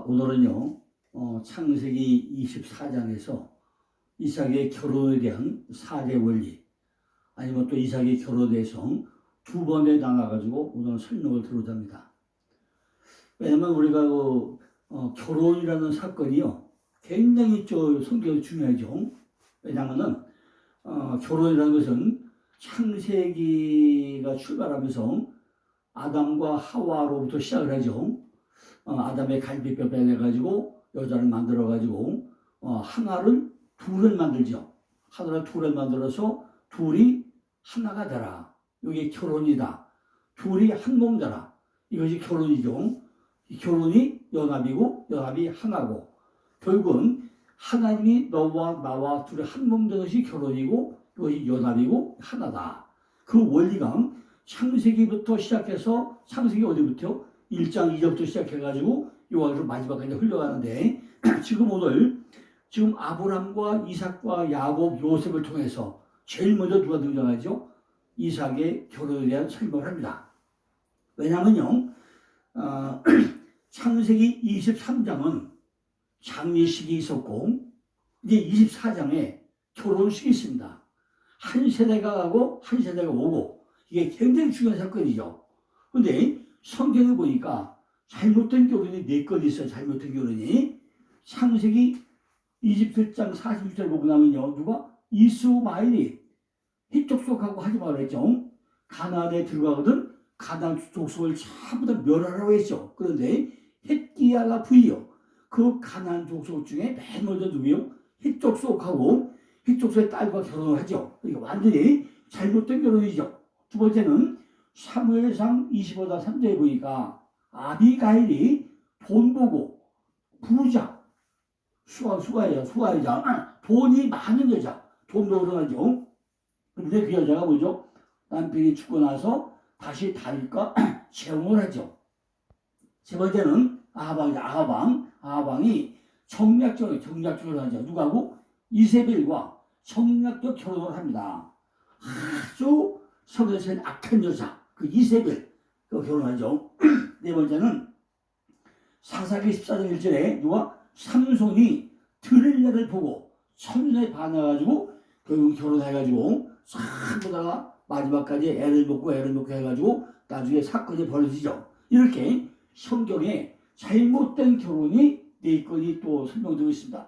오늘은요, 창세기 24장에서 이삭의 결혼에 대한 4대 원리, 아니면 또 이삭의 결혼에 대해서 두 번에 나눠가지고 오늘 설명을 드리고자 합니다. 왜냐면 우리가 결혼이라는 사건이요, 굉장히 성경이 중요하죠. 왜냐면은, 결혼이라는 것은 창세기가 출발하면서 아담과 하와로부터 시작을 하죠. 아담의 갈비뼈 빼내가지고 여자를 만들어가지고 둘을 만들죠. 하나를 둘을 만들어서 둘이 하나가 되라. 이게 결혼이다. 둘이 한 몸 되라. 이것이 결혼이죠. 이 결혼이 연합이고 연합이 하나고, 결국은 하나님이 너와 나와 둘이 한 몸 되는 것이 결혼이고 이것이 연합이고 하나다. 그 원리가 창세기부터 시작해서, 창세기 어디부터? 1장 2절부터 시작해가지고 요한으로 마지막까지 흘러가는데, 지금 아브람과 이삭과 야곱, 요셉을 통해서 제일 먼저 누가 등장하죠? 이삭의 결혼에 대한 설명을 합니다. 왜냐면요, 창세기 23장은 장례식이 있었고, 이제 24장에 결혼식이 있습니다. 한 세대가 가고 한 세대가 오고, 이게 굉장히 중요한 사건이죠. 근데 성경에 보니까 잘못된 결혼이 4건 있어요. 잘못된 결혼이. 창세기 27장 46절 보고 나면요, 누가? 이스마엘이 헷 족속하고 하지 말라 했죠. 가나안에 들어가거든 가나안 족속을 전부 다 멸하라고 했죠. 그런데 헷기야가 부이요, 그 가나안 족속 중에 맨 먼저 누구요? 헷 족속하고 헷 족속의 딸과 결혼을 하죠. 이거 완전히 잘못된 결혼이죠. 두 번째는 사무엘상 25장 3절에 보니까 아비가일이 돈 보고 부자, 수가이자 돈이 많은 여자, 돈 보러 가죠. 그런데 그 여자가 뭐죠? 남편이 죽고 나서 다시 다윗과 재혼을 하죠. 세 번째는 아하방이 정략적으로 하죠. 누구하고? 이세벨과 정략적 결혼을 합니다. 아주 성에서는 악한 여자, 그 이세벨, 그 결혼하죠. 네 번째는 사사기 14장 1절에 누가? 삼손이 드릴라를 보고 천년에 반해가지고 결국 결혼해가지고 전부 다가 마지막까지 애를 먹고 해가지고 나중에 사건이 벌어지죠. 이렇게 성경에 잘못된 결혼이 4건이 또 설명되고 있습니다.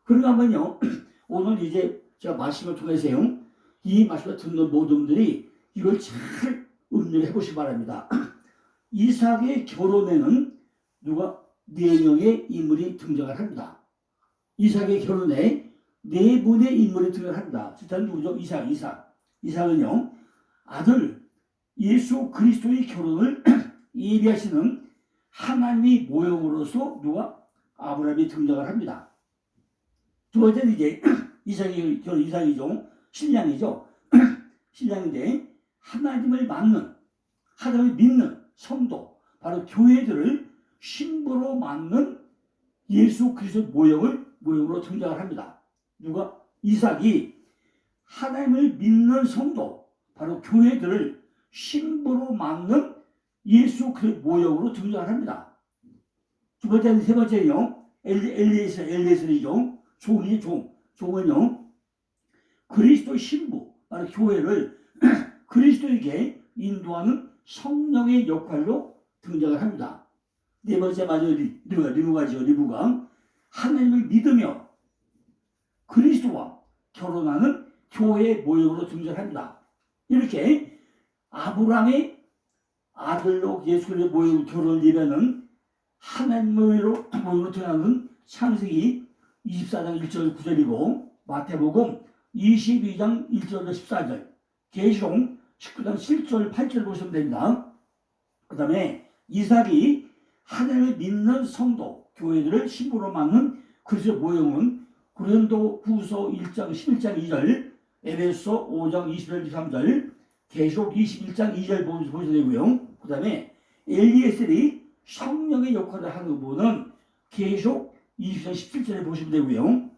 그런가 하면요, 오늘 이제 제가 말씀을 통해서요, 이 말씀을 듣는 모든 분들이 이걸 잘 음미해 보시기 바랍니다. 이삭의 결혼에는 누가? 4명의 인물이 등장을 합니다. 이삭의 결혼에 4분의 인물이 등장을 합니다. 일단 누구죠? 이삭은요, 아들 예수 그리스도의 결혼을 예비하시는 하나님의 모형으로서 누가? 아브라함이 등장을 합니다. 두 번째는 이제 이삭이죠. 신랑이죠. 신랑인데 하나님을 믿는 성도, 바로 교회들을 신부로 만든 예수 그리스도 모형으로 등장을 합니다. 누가? 이삭이 하나님을 믿는 성도, 바로 교회들을 신부로 만든 예수 그리스도 모형으로 등장을 합니다. 세 번째는요, 엘리에셀이죠. 종은요, 그리스도 신부, 바로 교회를 그리스도에게 인도하는 성령의 역할로 등장을 합니다. 네 번째 리브가 하나님을 믿으며 그리스도와 결혼하는 교회의 모형으로 등장합니다. 이렇게 아브라함의 아들로 예수 그리스도의 모형 결혼을 예배하는 하나님으로 모형으로 등장하는 창세기 24장 1절 9절이고, 마태복음 22장 1절로 14절, 계시록 19장 7절 8절 보시면 됩니다. 그 다음에 이삭이 하나님을 믿는 성도, 교회들을 신부로 만든 그리스도 모형은 고린도 후서 1장 11장 2절, 에베소 5장 20절 23절, 계시록 21장 2절 보셔야 되고요. 그 다음에 엘리에셀이 성령의 역할을 하는 부분은 계시록 20장 17절에 보시면 되고요.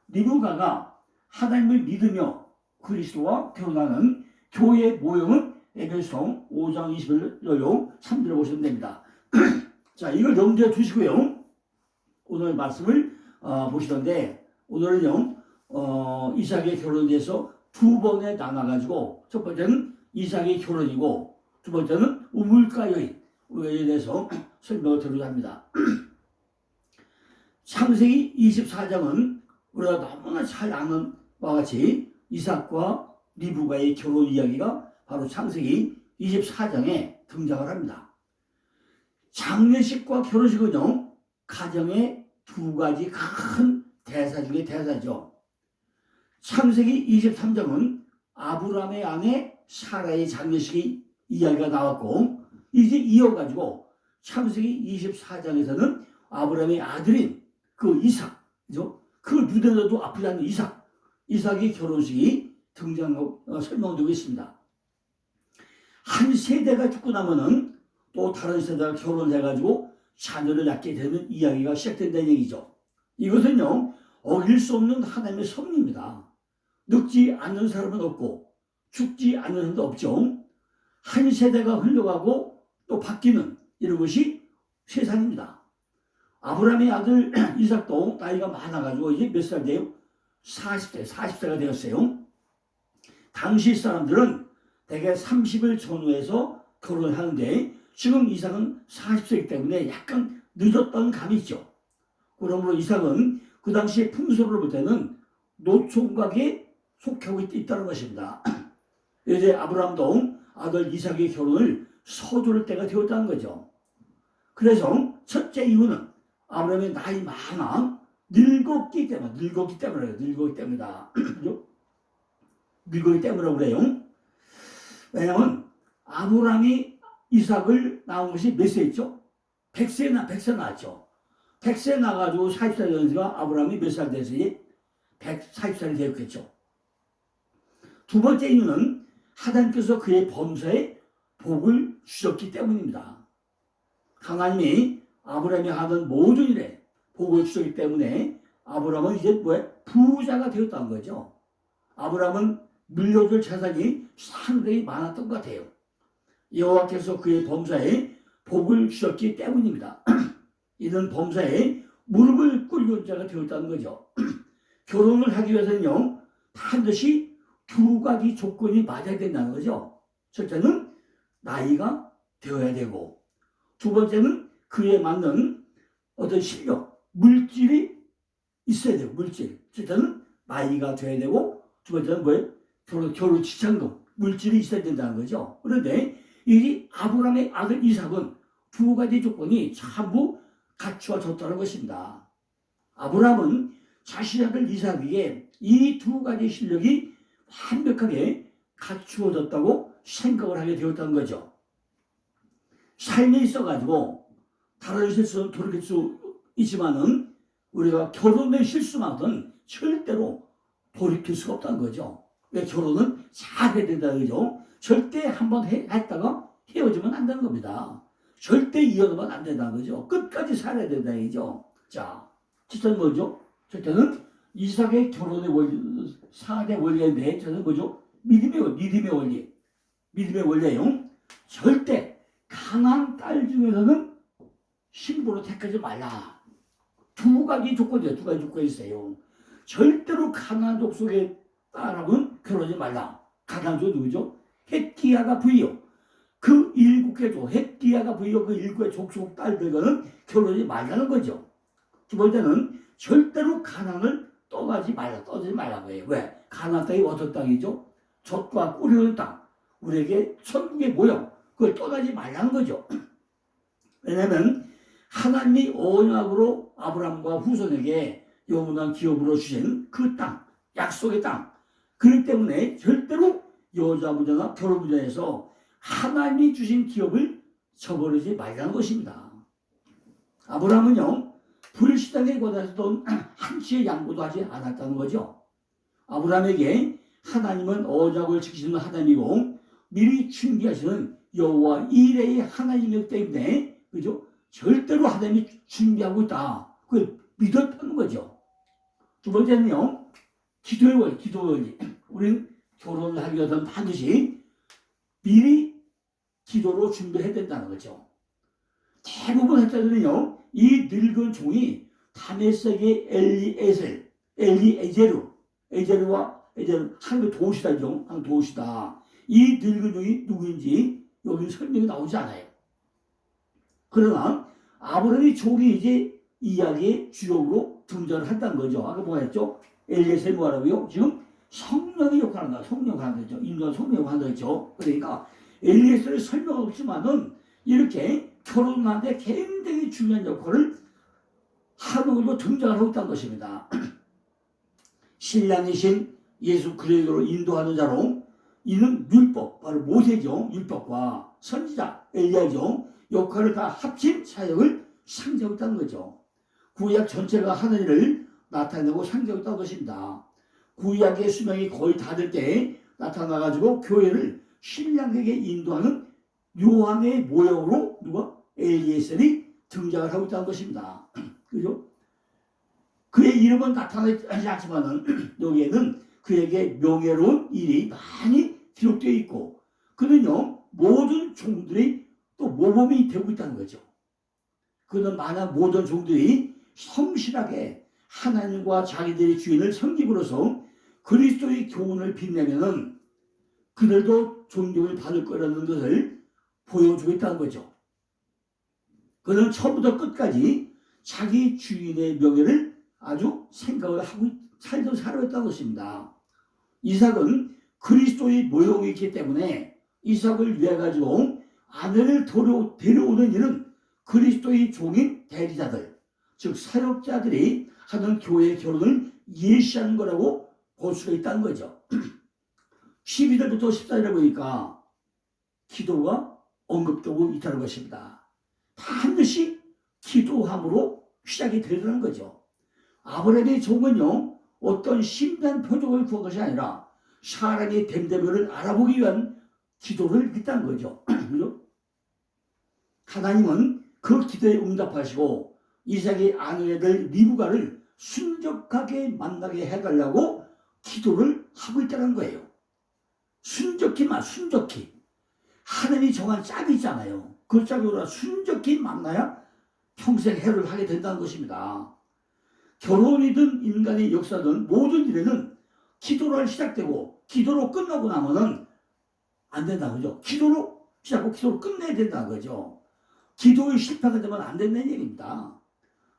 리브가가 하나님을 믿으며 그리스도와 결혼하는 교회의 모형은 에베소 5장 21절로 3절을 보시면 됩니다. 자, 이걸 염두에 두시고요. 오늘 말씀을 보시던데, 오늘은요, 이삭의 결혼에 대해서 두 번에 나눠가지고, 첫 번째는 이삭의 결혼이고, 두 번째는 우물가 여인에 대해서 설명을 드리고자 합니다. 창세기 24장은 우리가 너무나 잘 아는 바와 같이 이삭과 리브가의 결혼 이야기가 바로 창세기 24장에 등장을 합니다. 장례식과 결혼식은요, 가정의 두 가지 큰 대사 중에 대사죠. 창세기 23장은 아브라함의 아내 사라의 장례식이 이야기가 나왔고, 이제 이어가지고 창세기 24장에서는 아브라함의 아들인 그 이삭, 그죠? 그 유대인도 아프지 않는 이삭의 결혼식이 등장하고 설명되고 있습니다. 한 세대가 죽고 나면은 또 다른 세대가 결혼해가지고 자녀를 낳게 되는 이야기가 시작된다는 얘기죠. 이것은요, 어길 수 없는 하나님의 섭리입니다. 늙지 않는 사람은 없고 죽지 않는 사람도 없죠. 한 세대가 흘러가고 또 바뀌는 이런 것이 세상입니다. 아브라함의 아들 이삭도 나이가 많아가지고 이제 몇 살 돼요? 40세가 되었어요. 당시 사람들은 대개 30을 전후해서 결혼을 하는데 지금 이삭은 40세이기 때문에 약간 늦었던 감이 있죠. 그러므로 이삭은 그 당시의 풍습을 볼 때는 노총각에 속하고 있다는 것입니다. 이제 아브라함도 아들 이삭의 결혼을 서두를 때가 되었다는 거죠. 그래서 첫째 이유는 아브라함의 나이 많아 늙었기 때문이다. 늙었기 때문이라고 그래요. 왜냐하면 아브라함이 이삭을 낳은 것이 몇 세 있죠? 100세 낳았죠. 100세 나가지고 40살 되니까 아브라함이 몇 살 됐으니 140살이 되었겠죠. 두 번째 이유는 하나님께서 그의 범사에 복을 주셨기 때문입니다. 하나님이 아브라함이 하던 모든 일에 복을 주셨기 때문에 아브라함은 이제 부자가 되었다는 거죠. 아브라함은 물려줄 재산이 상당히 많았던 것 같아요. 여호와께서 그의 범사에 복을 주셨기 때문입니다. 이는 범사에 무릎을 꿇은 자가 되었다는 거죠. 결혼을 하기 위해서는요, 반드시 두 가지 조건이 맞아야 된다는 거죠. 첫째는 나이가 되어야 되고, 두 번째는 그에 맞는 어떤 실력, 물질이 있어야 되고, 물질. 첫째는 나이가 되어야 되고, 두 번째는 뭐예요? 결혼 지참금, 물질이 있어야 된다는 거죠. 그런데 이 아브라함의 아들 이삭은 두 가지 조건이 전부 갖추어졌다는 것입니다. 아브라함은 자신의 아들 이삭에게 이 두 가지 실력이 완벽하게 갖추어졌다고 생각을 하게 되었다는 거죠. 삶에 있어가지고 다른 실수는 돌이킬 수 있지만은 우리가 결혼의 실수만은 절대로 돌이킬 수가 없다는 거죠. 왜 결혼은 잘해야 된다는 거죠. 절대 한번 했다가 헤어지면 안 되는 겁니다. 절대 이어가면 안 된다는 거죠. 끝까지 살아야 된다는 얘기죠. 자, 첫째는 뭐죠? 첫째는 이삭의 결혼의 원리, 4대 원리인데, 저는 뭐죠? 믿음의 원리. 믿음의 원리예요. 절대 가난한 딸 중에서는 신부로 택하지 말라. 두 가지 조건이 있어요. 절대로 가난한 족속의 딸하고는 결혼하지 말라. 가난한 족이 누구죠? 헷기야가 부이요. 그 7개 족, 헷기야가 부이요. 그 7개 족속 딸들과는 결혼하지 말라는 거죠. 두 번째는 절대로 가난을 떠나지 말라고 해요. 왜? 가나안 땅이 어떤 땅이죠? 젖과 꿀이 흐르는 땅. 우리에게 천국의 모형. 그걸 떠나지 말라는 거죠. 왜냐하면 하나님이 언약으로 아브라함과 후손에게 영원한 기업으로 주신 그 땅, 약속의 땅. 그렇기 때문에 절대로 여자 문제나 결혼 문제에서 하나님이 주신 기업을 저버리지 말라는 것입니다. 아브라함은요, 불시당에 권해서도 한치의 양보도 하지 않았다는 거죠. 아브라함에게 하나님은 언약을 지키시는 하나님이고 미리 준비하시는 여호와 이레의 하나님이기 때문에, 그죠? 절대로 하나님이 준비하고 있다. 그걸 믿었다는 거죠. 두 번째는요, 기도의 원리. 우리는 결혼을 하기 위해서는 반드시 미리 기도로 준비해야 된다는 거죠. 대부분 학자들은요, 이 늙은 종이 다메섹의 에제르와 하나님의 도시다죠. 하나님 도시다. 이 늙은 종이 누구인지 여기는 설명이 나오지 않아요. 그러나 아브라함이 종이 이제 이야기의 주역으로 등장을 한다는 거죠. 아까 뭐가 했죠? 엘리에셀이 뭐라고요? 지금 성령의 역할을 한다. 성령 역할을 한다 했죠. 인도한 성령 역할을 한다 했죠. 그러니까 엘리에셀의 설명은 없지만은 이렇게 결혼하는데 굉장히 중요한 역할을 하늘로 등장을 하고 있다는 것입니다. 신랑이신 예수 그리스도로 인도하는 자로 이는 율법, 바로 모세죠. 율법과 선지자, 엘리야죠. 역할을 다 합친 사역을 상징하고 있다는 거죠. 구약 전체가 하늘을 나타내고 상징하고 있다는 것입니다. 구약의 수명이 거의 다 될 때 나타나가지고 교회를 신랑에게 인도하는 요한의 모형으로 누가? 엘리에셀이 등장을 하고 있다는 것입니다. 그죠? 그의 이름은 나타나지 않지만은 여기에는 그에게 명예로운 일이 많이 기록되어 있고 그는요 모든 종들이 또 모범이 되고 있다는 거죠. 그는 만약 모든 종들이 성실하게 하나님과 자기들의 주인을 섬김으로써 그리스도의 교훈을 빛내면은 그들도 존경을 받을 거라는 것을 보여주고 있다는 거죠. 그는 처음부터 끝까지 자기 주인의 명예를 아주 생각을 하고 살아왔다는 것입니다. 이삭은 그리스도의 모형이 있기 때문에 이삭을 위해 가지고 아내를 데려오는 일은 그리스도의 종인 대리자들, 즉 사역자들이 하는 교회의 결혼을 예시하는 거라고 볼 수가 있다는 거죠. 12절부터 14절에 보니까 기도가 언급되고 있다는 것입니다. 반드시 기도함으로 시작이 되는 거죠. 아브라함의 종은요 어떤 심한 표적을 구한 것이 아니라 사람이 됨됨이를 알아보기 위한 기도를 했다는 거죠. 하나님은 그 기도에 응답하시고 이삭의 아내들 리브가를 순적하게 만나게 해달라고 기도를 하고 있다는 거예요. 순적히 하나님이 정한 짝이 있잖아요. 그 짝으로 순적히 만나야 평생 해를 하게 된다는 것입니다. 결혼이든 인간의 역사든 모든 일에는 기도로 시작되고 기도로 끝나고 나면은 안 된다는 거죠. 기도로 시작하고 기도로 끝내야 된다는 거죠. 기도에 실패하게 되면 안 된다는 얘기입니다.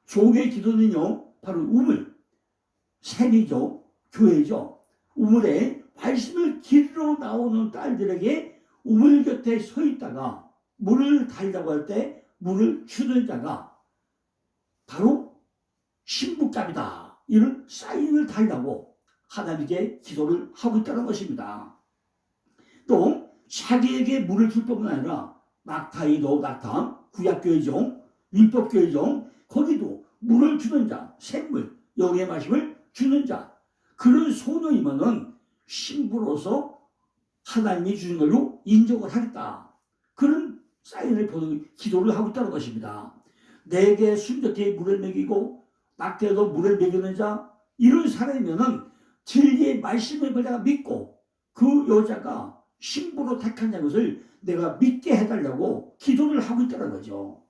종의 기도는요 바로 우물, 샘이죠. 교회죠. 우물에 말씀을 길러 나오는 딸들에게 우물 곁에 서 있다가 물을 달라고 할 때 물을 주는 자가 바로 신부감이다. 이런 사인을 달라고 하나님께 기도를 하고 있다는 것입니다. 또 자기에게 물을 줄 뿐만 아니라 낙타이도 구약교회죠. 율법교회죠. 거기도 물을 주는 자, 샘물, 영의 말씀을 주는 자 그런 소녀이면은 신부로서 하나님이 주는 걸로 인정을 하겠다. 그런 사인을 보는 기도를 하고 있다는 것입니다. 내게 순적히 물을 먹이고 낙태도 물을 먹이는 자 이런 사람이면은 진리의 말씀을 내가 믿고 그 여자가 신부로 택한 것을 내가 믿게 해달라고 기도를 하고 있다는 거죠.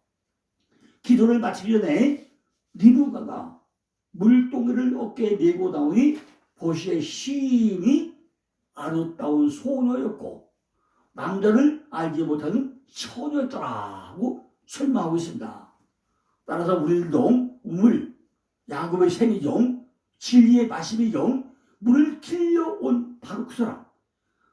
기도를 마치기 전에 리브가가 물동이를 어깨에 메고 나오니 보시에 시인이 아름다운 소녀였고 남자를 알지 못하는 처녀였더라고 설명하고 있습니다. 따라서 우리들도 우물, 야곱의 샘이죠. 진리의 말씀이죠. 물을 길려온 바로 그 사람.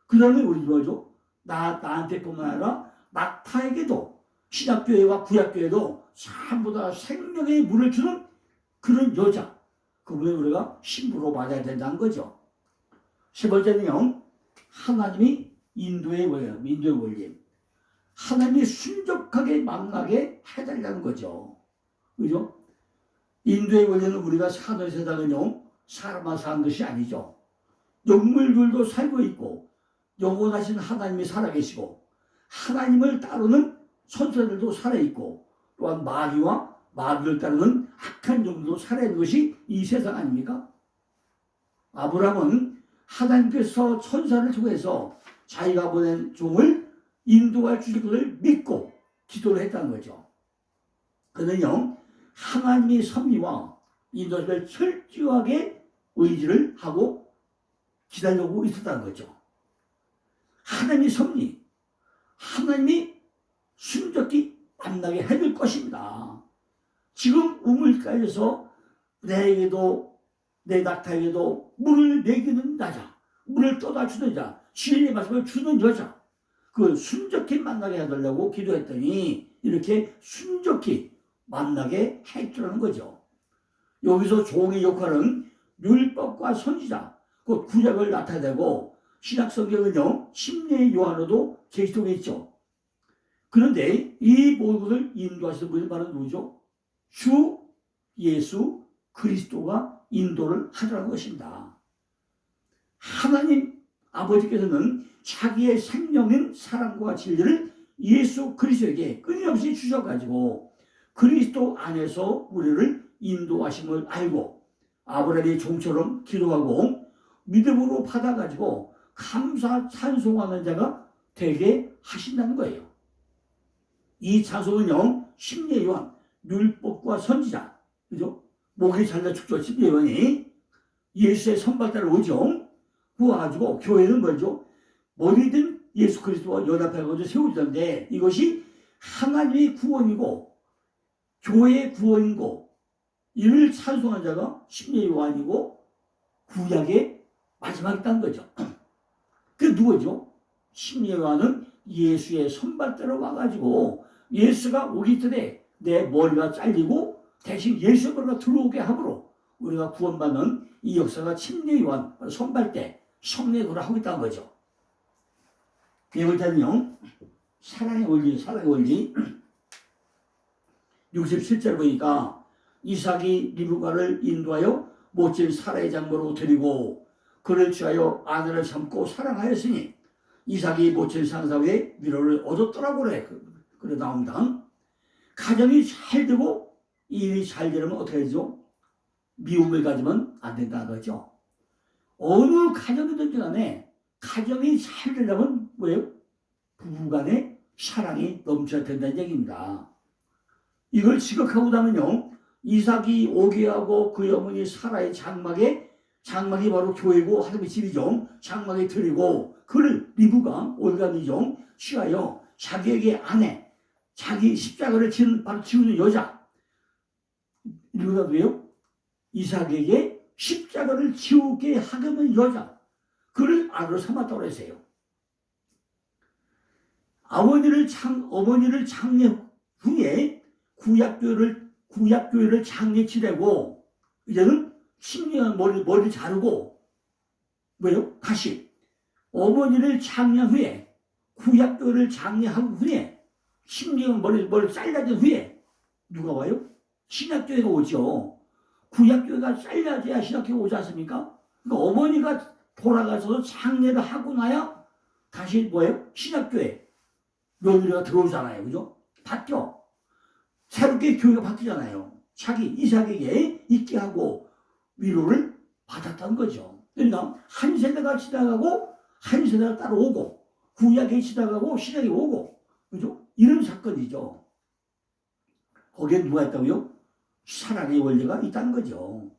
그 다음에 우리 뭐죠? 나한테 뿐만 아니라 낙타에게도 신약교회와 구약교회도 전부 다 생명의 물을 주는 그런 여자. 그분을 우리가 신부로 맞아야 된다는 거죠. 세 번째는요. 하나님이 인도의 원리. 하나님이 순적하게 만나게 해달라는 거죠. 그죠? 인도의 원리는 우리가 사는 세상은요. 사람만 사는 것이 아니죠. 영물들도 살고 있고 영원하신 하나님이 살아계시고 하나님을 따르는 선사들도 살아있고 또한 마귀와 마귀를 따르는 악한 종들도 살아있는 것이 이 세상 아닙니까? 아브라함은 하나님께서 천사를 통해서 자기가 보낸 종을 인도가 주실 것을 믿고 기도를 했다는 거죠. 그는요, 하나님의 섭리와 인도를 철저하게 의지를 하고 기다리고 있었다는 거죠. 하나님의 섭리, 하나님이 순적히 만나게 해줄 것입니다. 지금 우물가에서 내에게도 내 낙타에게도 물을 먹이는 자자, 물을 떠다 주는 자, 진리의 말씀을 주는 여자, 그 순적히 만나게 해달라고 기도했더니 이렇게 순적히 만나게 해주라는 거죠. 여기서 종의 역할은 율법과 선지자, 곧 구약을 나타내고 신약 성경은요 심리의 요한으로도 계시되고 있죠. 그런데 이 모든 것을 인도하시는 분이 바로 누구죠? 주 예수 그리스도가 인도를 하라는 것입니다. 하나님 아버지께서는 자기의 생명인 사랑과 진리를 예수 그리스도에게 끊임없이 주셔가지고 그리스도 안에서 우리를 인도하심을 알고 아브라함의 종처럼 기도하고 믿음으로 받아가지고 감사 찬송하는 자가 되게 하신다는 거예요. 이 찬송은요 심리의 요한, 율법과 선지자, 그죠? 목이 잘라 죽죠. 심리의 요한이 예수의 선발자를 오죠. 구워가지고 교회는 뭐죠? 뭐든 예수 그리스도와 연합해가지고 세우던데 이것이 하나님의 구원이고 교회의 구원이고 이를 찬송한 자가 심리의 요한이고 구약의 마지막이라는 거죠. 그 누구죠? 심리의 요한은 예수의 선발대로 와가지고 예수가 오기 전에 내 머리가 잘리고 대신 예수의 머리가 들어오게 함으로 우리가 구원받는 이 역사가 심리의 요한 선발대 성례 돌아하고 있다는 거죠. 네 번째는요, 사랑의 원리. 67절 보니까 이삭이 리브가를 인도하여 못진 사라의 장모로 드리고 그를 취하여 아내를 삼고 사랑하였으니 이삭이 못진 상사의 위로를 얻었더라고 그래 나옵니다. 가정이 잘 되고 일이 잘 되려면 어떻게 되죠? 미움을 가지면 안 된다는 거죠. 어느 가정이든지 간에 가정이 잘 되려면 뭐예요? 부부간에 사랑이 넘쳐야 된다는 얘기입니다. 이걸 지적하고 나면요, 이삭이 오게 하고 그의 어머니 사라의 장막이 바로 교회고 하나님의 집이죠. 장막에 드리고 그를 리브가 올가미죠 취하여 자기에게 아내, 자기 십자가를 지우는 여자, 리브가 왜요? 이삭에게 십자가를 지우게 하려는 여자, 그를 아내로 삼았다고 했어요. 어머니를 장례 후에 구약교회를 장례치르고 이제는 10년 머리를 자르고 뭐예요? 다시 어머니를 장례 후에 구약교회를 장례한 후에 10년 머리를 잘라진 후에 누가 와요? 신약교회가 오죠. 구약교회가 잘라져야 신약교회가 오지 않습니까? 그러니까 어머니가 돌아가서 장례를 하고 나야 다시 뭐예요? 신약교회 며느리가 들어오잖아요. 그죠? 바뀌어. 새롭게 교회가 바뀌잖아요. 자기 이삭에게 있게 하고 위로를 받았다는 거죠. 그러니까 한 세대가 지나가고 한 세대가 따라오고 구약이 지나가고 신약이 오고 그죠? 이런 사건이죠. 거기에 누가 있다고요? 사랑의 원리가 있다는 거죠.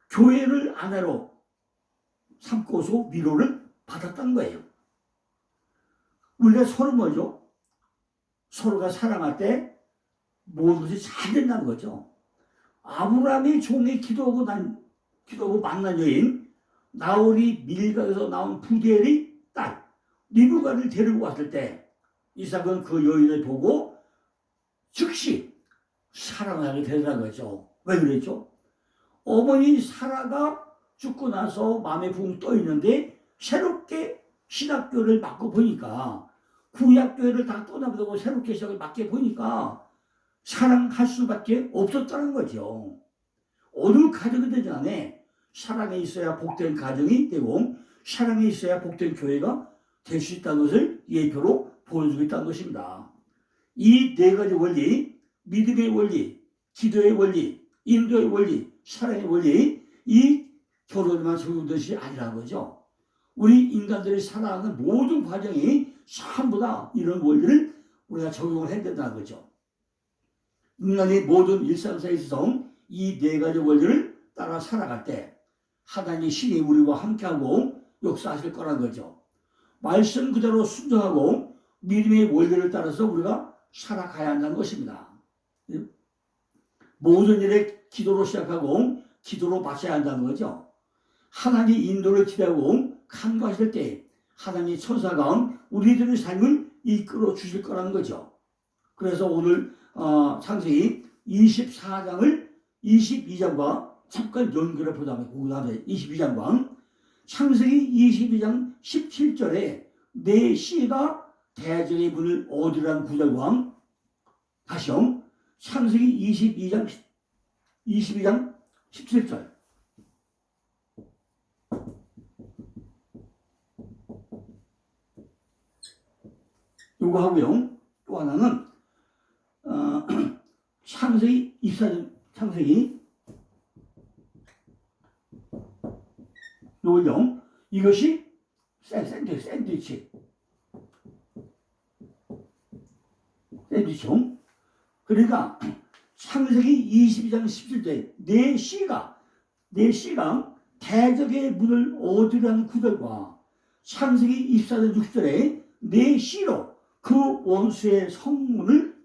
교회를 아내로 삼고서 위로를 받았다는 거예요. 우리가 서로 뭐죠? 서로가 사랑할 때 모든 것이 잘 된다는 거죠. 아브라함이 종이 기도하고 만난 여인 나홀이 밀가에서 나온 부델의 딸 리브가를 데리고 왔을 때 이삭은 그 여인을 보고 즉시 사랑하게 되더라는 거죠. 왜 그랬죠? 어머니 사라가 죽고 나서 마음에 붕 떠 있는데 새롭게 신학교를 맡고 보니까 구약교회를 다 떠나보고 새롭게 시작을 맡게 보니까 사랑할 수밖에 없었다는 거죠. 어느 가정이든 간에 사랑이 있어야 복된 가정이 되고 사랑이 있어야 복된 교회가 될 수 있다는 것을 예표로 보여주고 있다는 것입니다. 이 네 가지 원리, 믿음의 원리, 기도의 원리, 인도의 원리, 사랑의 원리, 이 결혼만 적용된 것이 아니라는 거죠. 우리 인간들이 살아가는 모든 과정이 전부 다 이런 원리를 우리가 적용을 해야 된다는 거죠. 인간의 모든 일상사에 있어서 이 네 가지 원리를 따라 살아갈 때 하나님 신이 우리와 함께하고 역사하실 거라는 거죠. 말씀 그대로 순종하고 믿음의 원리를 따라서 우리가 살아가야 한다는 것입니다. 모든 일에 기도로 시작하고 기도로 마쳐야 한다는 거죠. 하나님 인도를 기대하고 간구하실 때 하나님 천사가 우리들의 삶을 이끌어 주실 거라는 거죠. 그래서 오늘 창세기 24장을 22장과 잠깐 연결해 보자면 그 다음에 22장과 창세기 22장 17절에 내 씨가 대적의 문을 얻으라는 구절과 다시요 창세기 22장 17절 요거 하고요. 또 하나는 창세기 24장 창세기 요거요. 이것이 샌드위치 그러니까 창세기 22장 17절 내 씨가 대적의 문을 얻으라는 구절과 창세기 24장 6절에 내 씨로 그 원수의 성문을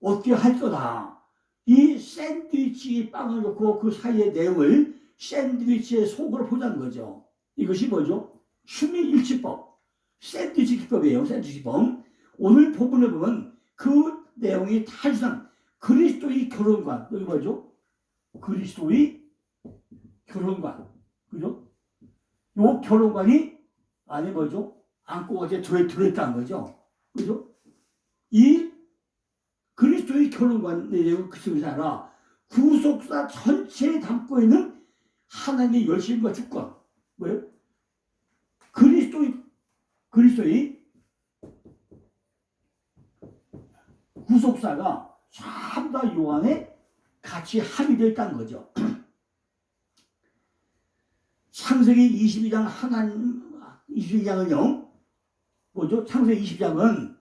얻게 할 거다. 이 샌드위치 빵을 넣고 그 사이의 내용을 샌드위치의 속으로 보자는 거죠. 이것이 뭐죠? 수미일치법, 샌드위치 기법이에요. 샌드위치 기법. 오늘 본문에 보면 그 내용이 단순한 그리스도의 결혼관, 여기 뭐죠? 그리스도의 결혼관, 그죠? 요 결혼관이 안에 뭐죠? 안고가 들어있다는 거죠. 그죠? 이 그리스도의 결혼관의 내용은 그 속이 아니라 구속사 전체에 담고 있는 하나님의 열심과 주권. 뭐예요? 그리스도의 구속사가 전부 다 요 안에 같이 합의되어 있다는 거죠. 창세기 22장 22장은요. 뭐죠? 창세기 22장은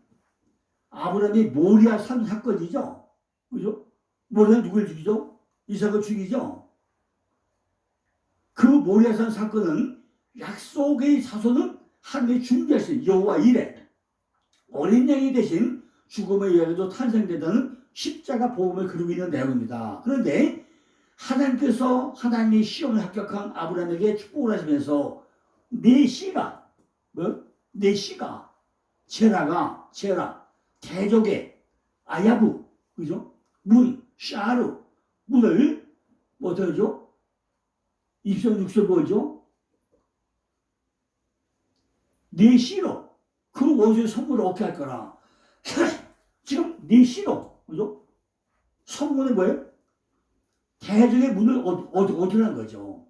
아브라함이 모리아 산 사건이죠. 그죠? 모리아 누굴 죽이죠? 이삭을 죽이죠. 그 모리아 산 사건은 약속의 자손은 하나님이 준비하신 여호와 이레 어린 양이 대신 죽음에 의하여도 탄생되는 십자가 복음을 그리고 있는 내용입니다. 그런데 하나님께서 하나님의 시험을 합격한 아브라함에게 축복을 하시면서 내 씨가 제라 대적의 아야부 그죠? 샤르 문을 어떻게 하죠? 입성 육성 뭐죠? 내 씨로 그 원수의 선물을 얻게 할 거라. 지금 내 씨로 그죠? 선물이 뭐예요? 대적의 문을 얻으라는 거죠.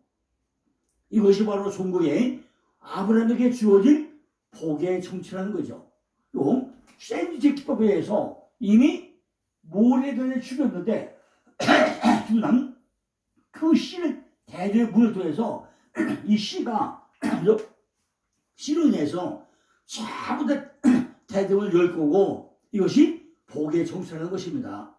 이것이 바로 종국에 아브라함에게 주어진 복의 정치라는 거죠. 또 샌드위치 기법에 의해서 이미 모래전에 죽였는데 죽은 그 씨를 대적의 문을 통해서 이 씨가 씨로 인해서 전부 다 대적을 열 거고 이것이 복의 정치라는 것입니다.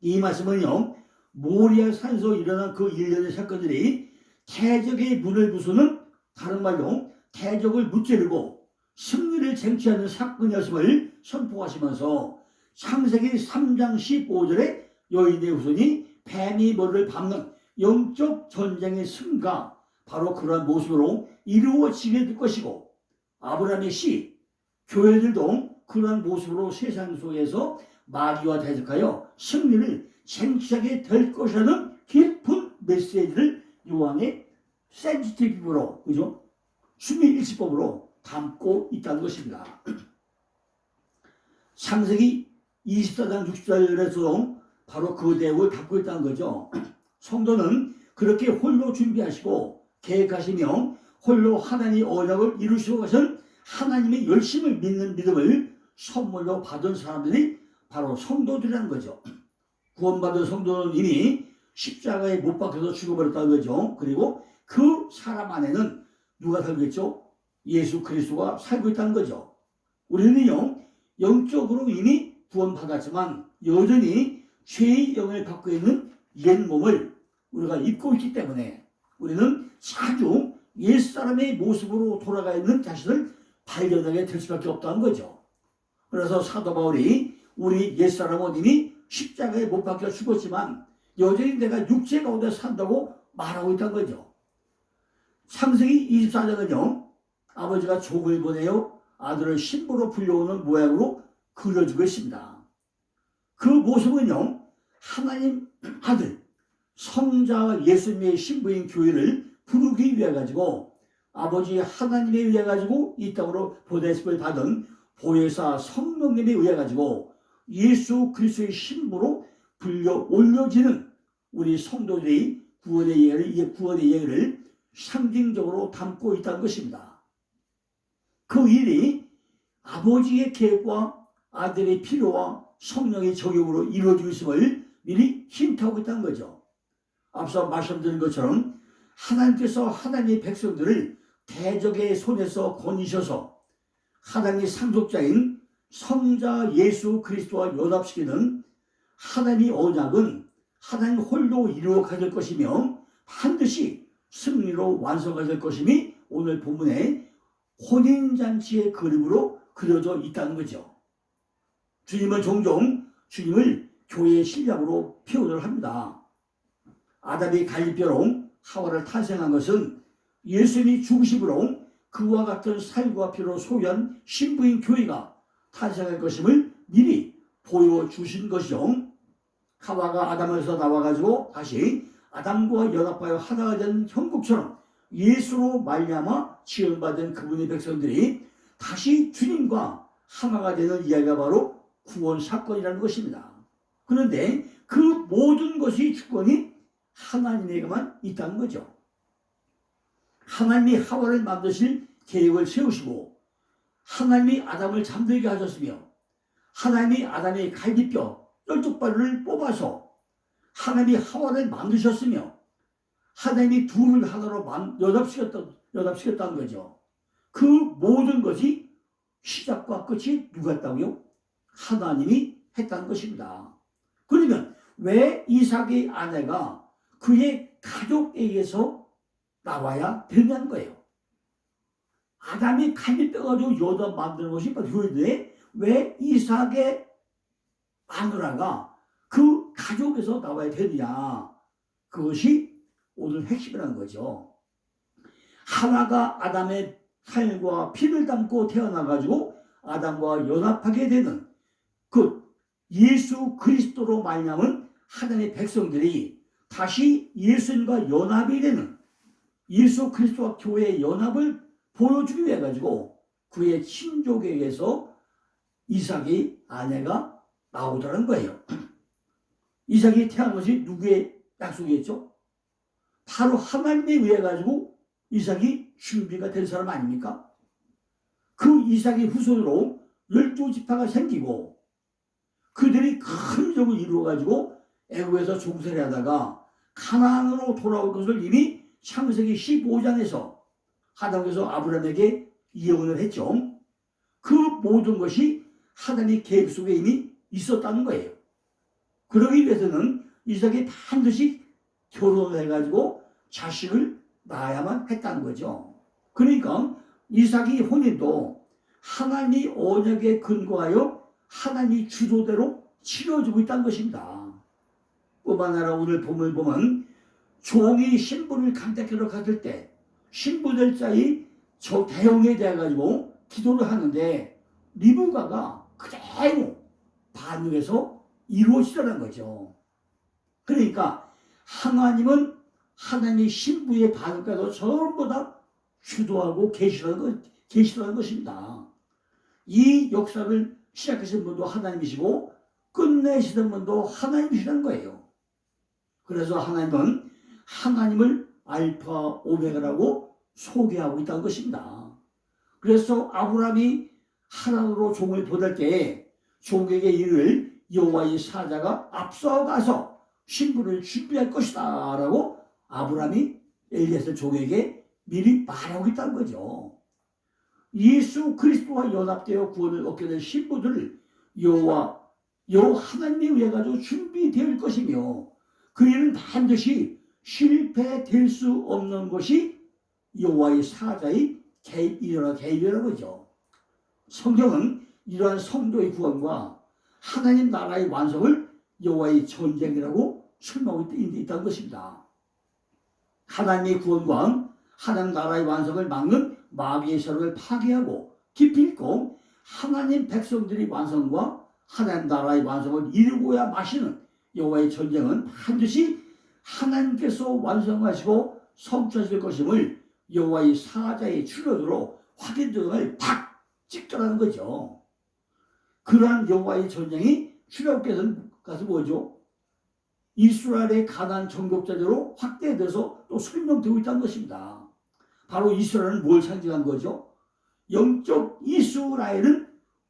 이 말씀은요 모리아 산에서 일어난 그 일련의 사건들이 대적의 문을 부수는 다른 말로 대적을 무찌르고 승리를 쟁취하는 사건이었음을 선포하시면서 창세기 3장 15절에 여인의 후손이 뱀이 머리를 밟는 영적 전쟁의 승가 바로 그러한 모습으로 이루어지게 될 것이고 아브라함의 씨 교회들도 그러한 모습으로 세상 속에서 마귀와 대적하여 승리를 쟁취하게 될 것이라는 깊은 메시지를 요한의 센시티브로 그죠? 수미일치법으로 담고 있다는 것입니다. 창세기 24장 60절에서도 바로 그 내용을 담고 있다는 거죠. 성도는 그렇게 홀로 준비하시고 계획하시며 홀로 하나님의 언약을 이루시고 가신 하나님의 열심을 믿는 믿음을 선물로 받은 사람들이 바로 성도들이라는 거죠. 구원받은 성도는 이미 십자가에 못 박혀서 죽어버렸다는 거죠. 그리고 그 사람 안에는 누가 살겠죠? 예수 그리스도가 살고 있다는 거죠. 우리는요, 영적으로 이미 구원받았지만 여전히 죄의 영을 받고 있는 옛 몸을 우리가 입고 있기 때문에 우리는 자주 옛사람의 모습으로 돌아가 있는 자신을 발견하게 될 수밖에 없다는 거죠. 그래서 사도 바울이 우리 옛사람은 이미 십자가에 못 박혀 죽었지만 여전히 내가 육체 가운데 산다고 말하고 있다는 거죠. 창세기 24장은요, 아버지가 종을 보내어 아들을 신부로 불려오는 모양으로 그려주고 있습니다. 그 모습은요, 하나님 아들 성자 예수님의 신부인 교회를 부르기 위해 가지고 아버지 하나님에 의해 가지고 이 땅으로 보내심을 받은 보혜사 성령님에 의해 가지고 예수 그리스도의 신부로 불려 올려지는 우리 성도들의 구원의 예를 상징적으로 담고 있다는 것입니다. 그 일이 아버지의 계획과 아들의 필요와 성령의 적용으로 이루어지고 있음을 미리 힌트하고 있다는 거죠. 앞서 말씀드린 것처럼 하나님께서 하나님의 백성들을 대적의 손에서 건지셔서 하나님의 상속자인 성자 예수 그리스도와 연합시키는 하나님의 언약은 하나님 홀로 이루어 가질 것이며 반드시 승리로 완성가 될 것임이 오늘 본문의 혼인잔치의 그림으로 그려져 있다는 거죠. 주님은 종종 주님을 교회의 신약으로 표현을 합니다. 아담이 갈빗뼈로 하와를 탄생한 것은 예수님이 죽으심으로 그와 같은 살과 피로 소유한 신부인 교회가 탄생할 것임을 미리 보여주신 것이죠. 하와가 아담에서 나와가지고 다시 아담과 연합하여 하나가 된 형국처럼 예수로 말미암아 지원받은 그분의 백성들이 다시 주님과 하나가 되는 이야기가 바로 구원 사건이라는 것입니다. 그런데 그 모든 것이 주권이 하나님에게만 있다는 거죠. 하나님이 하와를 만드실 계획을 세우시고 하나님이 아담을 잠들게 하셨으며 하나님이 아담의 갈비뼈 12발을 뽑아서 하나님이 하와를 만드셨으며 하나님이 둘을 하나로 연합시켰다는 거죠. 그 모든 것이 시작과 끝이 누가 했다고요? 하나님이 했다는 것입니다. 그러면 왜 이삭의 아내가 그의 가족에게서 나와야 되냐는 거예요. 아담이 갈비뼈 가지고 여자 만드는 것이 그런데 왜 이삭의 마누라가 그 가족에서 나와야 되느냐? 그것이 오늘 핵심이라는 거죠. 하나가 아담의 살과 피를 담고 태어나가지고 아담과 연합하게 되는 그 예수 그리스도로 말미암은 하나님의 백성들이 다시 예수님과 연합이 되는 예수 그리스도와 교회의 연합을 보여주기 위해 가지고 그의 친족에게서 이삭의 아내가 나오더라는 거예요. 이삭이 태어난 것이 누구의 약속이었죠? 바로 하나님에 의해 가지고 이삭이 준비가 된 사람 아닙니까? 그 이삭의 후손으로 12지파가 생기고 그들이 큰 민족을 이루어 가지고 애굽에서 종살이 하다가 가나안으로 돌아올 것을 이미 창세기 15장에서 하나님께서 아브라함에게 예언을 했죠. 그 모든 것이 하나님의 계획 속에 이미 있었다는 거예요. 그러기 위해서는 이삭이 반드시 결혼을 해가지고 자식을 낳아야만 했다는 거죠. 그러니까 이삭의 혼인도 하나님의 언약에 근거하여 하나님의 주도대로 치러지고 있다는 것입니다. 뿐만 아니라 오늘 본문을 보면 종이 신부를 간택하러 갔을 때 신부들 자의 저 대형에 대해 가지고 기도를 하는데 리브가가 그대로 반응해서 이루어지더라는 거죠. 그러니까 하나님은 하나님의 신부의 반응까지도 전부 다 주도하고 계시라는 것입니다. 이 역사를 시작하신 분도 하나님이시고 끝내시는 분도 하나님이시라는 거예요. 그래서 하나님은 하나님을 알파 오메가라고 소개하고 있다는 것입니다. 그래서 아브라함이 하나님으로 종을 보낼 때 종에게 이를 여호와의 사자가 앞서가서 신부를 준비할 것이다 라고 아브라함이 엘리에셀 종에게 미리 말하고 있다는 거죠. 예수 그리스도와 연합되어 구원을 얻게 된 신부들을 여호와 하나님에 의해 가지고 준비될 것이며 그 일은 반드시 실패될 수 없는 것이 여호와의 사자의 개입이라는 거죠. 성경은 이러한 성도의 구원과 하나님 나라의 완성을 여호와의 전쟁이라고 설명하고 있다는 것입니다. 하나님의 구원과 하나님 나라의 완성을 막는 마귀의 세력을 파괴하고 기필코 하나님 백성들의 완성과 하나님 나라의 완성을 이루고야 마시는 여호와의 전쟁은 반드시 하나님께서 완성하시고 성취하실 것임을 여호와의 사자의 출현으로 확인됨을 탁 찍더라는 거죠. 그러한 여호와의 전쟁이 출현께서는 가서 뭐죠? 이스라엘의 가나안 정복자로 확대돼서 또 설명되고 있다는 것입니다. 바로 이스라엘은 뭘 상징한 거죠? 영적 이스라엘은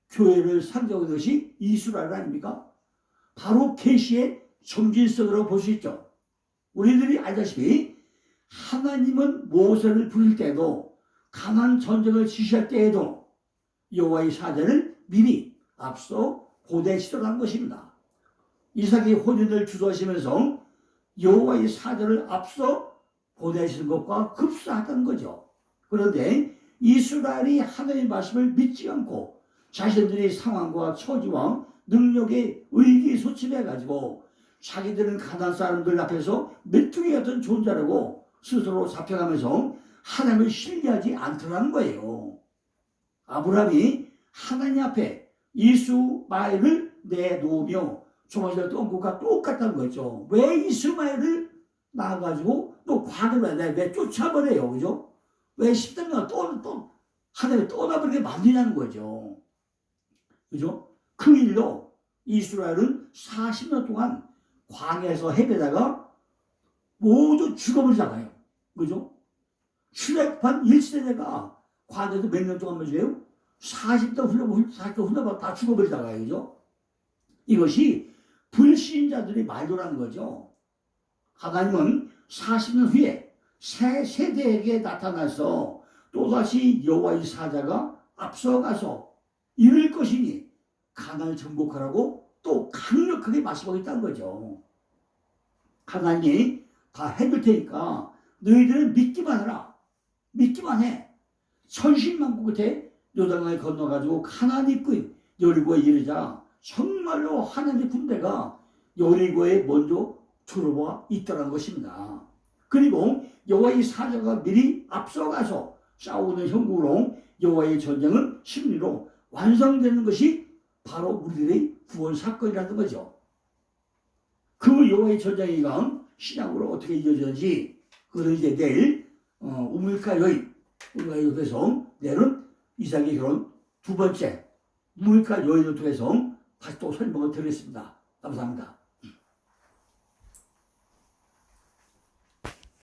교회를 상징하는 것이 이스라엘 아닙니까? 바로 계시의 정진성이라고 볼 수 있죠. 우리들이 알다시피 하나님은 모세를 부릴 때도 가나안 전쟁을 지시할 때에도 여호와의 사자를 미리 앞서 보내시더라는 것입니다. 이삭의 혼인을 주도하시면서 여호와의 사자를 앞서 보내시는 것과 흡사하다는 거죠. 그런데 이스라엘이 하나님의 말씀을 믿지 않고 자신들의 상황과 처지와 능력에 의기소침해가지고 자기들은 가나안 사람들 앞에서 메뚜기 같은 존재라고 스스로 잡혀가면서 하나님을 신뢰하지 않더라는 거예요. 아브라함이 하나님 앞에 이스마엘을 내놓으며 조마시아 똥국과 똑같다는 거죠. 왜 이스마엘을 낳아가지고 또 과거를 왜 쫓아버려요, 그죠? 왜 10대가 또 하나님을 떠나버리게 만드냐는 거죠. 그죠? 그 일로 이스라엘은 40년 동안 광야에서 헤매다가 모두 죽어버리잖아요. 그죠? 출애굽한 1세대가 광야에서 몇 년 동안 뭐예요? 40대 흘러봐 다 죽어버리다가요. 그죠? 이것이 불신자들이 말도라는 거죠. 하나님은 40년 후에 새 세대에게 나타나서 또다시 여호와의 사자가 앞서가서 이룰 것이니 가나안을 정복하라고 또 강력하게 말씀하고 있다는 거죠. 하나님이 다 해줄 테니까 너희들은 믿기만 해라. 믿기만 해. 천신만고 끝에 요단강을 건너가지고 가나안 입구인 여리고에 이르자 정말로 하나님의 군대가 여리고에 먼저 들어와 있다는 것입니다. 그리고 여호와의 사자가 미리 앞서가서 싸우는 형국으로 여호와의 전쟁은 승리로 완성되는 것이 바로 우리들의 구원 사건이라는 거죠. 그 여호와의 전쟁이가 신약으로 어떻게 이어지는지 그것은 이제 내일 우물가 여인에서 내일은 이삭의 결혼 두 번째 우물가 여인을 통해서 다시 또 설명을 드리겠습니다. 감사합니다.